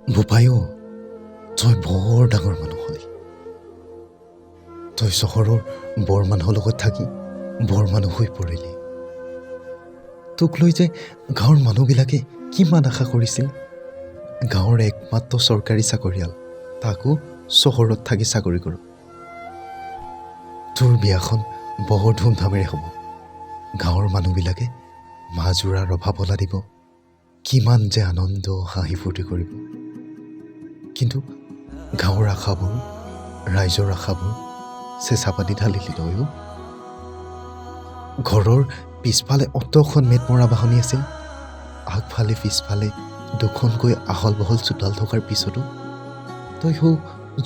বোপাইও তই বৰ ডাঙৰ মানুহ হলি তই চহৰৰ বৰ মানুহৰ লগত থাকি বৰ মানুহ হৈ পৰিলি তোক লৈ যে গাঁৱৰ মানুহবিলাকে কিমান আশা কৰিছিল গাঁৱৰ একমাত্ৰ চৰকাৰী চাকৰিয়াল তাকো চহৰত থাকি চাকৰি কৰোঁ তোৰ বিয়াখন বৰ ধুমধামেৰে হ'ব গাঁৱৰ মানুহবিলাকে মাজোৰা ৰভা পলা দিব কিমান যে আনন্দ হাঁহি ফূৰ্তি কৰিব কিন্তু গাঁৱৰ আশাবোৰ ৰাইজৰ আশাবোৰ চেঁচা পানী ঢালিলি তয়ো ঘৰৰ পিছফালে অতখন মেট মৰা বাহনি আছিল আগফালে পিছফালে দুখনকৈ আহল বহল চোতাল থকাৰ পিছতো তই সৌ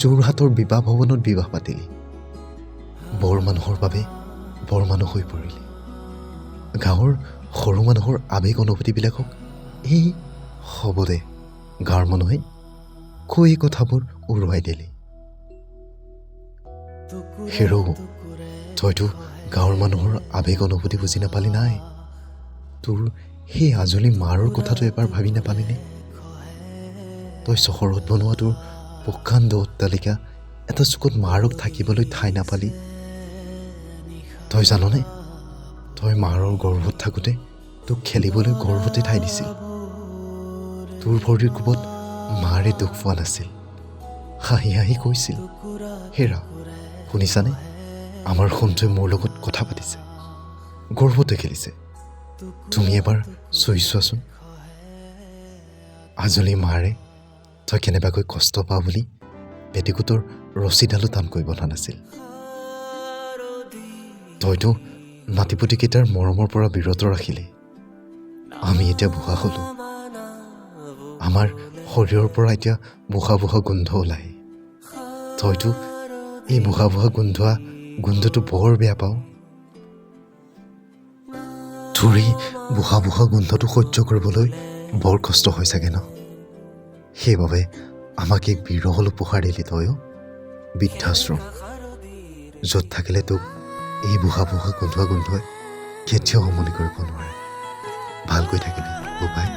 যোৰহাটৰ বিবাহ ভৱনত বিবাহ পাতিলি বৰ মানুহৰ বাবে বৰ মানুহ হৈ পৰিলি গাঁৱৰ সৰু মানুহৰ আৱেগ অনুভূতিবিলাকক এই হ'ব দে গাঁৱৰ মানুহে কৈ কথাবোৰ উৰুৱাই দিলি হেৰৌ তইতো গাঁৱৰ মানুহৰ আৱেগ অনুভূতি বুজি নাপালি নাই তোৰ সেই আজলি মাৰৰ কথাটো এবাৰ ভাবি নাপালিনে তই চহৰত বনোৱা তোৰ প্ৰকাণ্ড অট্টালিকা এটা চুকত মাৰক থাকিবলৈ ঠাই নাপালি তই জাননে তই মাৰৰ গৰ্ভত থাকোঁতে তোক খেলিবলৈ গৰ্ভতে ঠাই দিছিল তোৰ ভৰিৰ কোবত মাৰে দুখ পোৱা নাছিল হাঁহি হাঁহি কৈছিল হেৰা শুনিছানে আমাৰ সোণটোৱে মোৰ লগত কথা পাতিছে গৰ্ভতে খেলিছে তুমি এবাৰ চুই চোৱাচোন আজলি মাৰে তই কেনেবাকৈ কষ্ট পা বুলি পেটিকোটৰ ৰছীডালো টানকৈ বন্ধা নাছিল তইতো নাতিপুতিকেইটাৰ মৰমৰ পৰা বিৰত ৰাখিলি আমি এতিয়া বুঢ়া হ'লো আমাৰ শৰীৰৰ পৰা এতিয়া বুঢ়া বুঢ়া গোন্ধ ওলায় তইতো এই বুঢ়া বুঢ়া গোন্ধটো বৰ বেয়া পাওঁ তোৰ এই বুঢ়া বুঢ়া গোন্ধটো সহ্য কৰিবলৈ বৰ কষ্ট হয় চাগে ন সেইবাবে আমাক এক বিৰহল উপহাৰ দিলি তয়ো বৃদ্ধাশ্ৰম য'ত থাকিলে তোক এই বুঢ়া বুঢ়া গোন্ধই কেতিয়াও সমনি কৰিব নোৱাৰে ভালকৈ থাকিবি বোপাই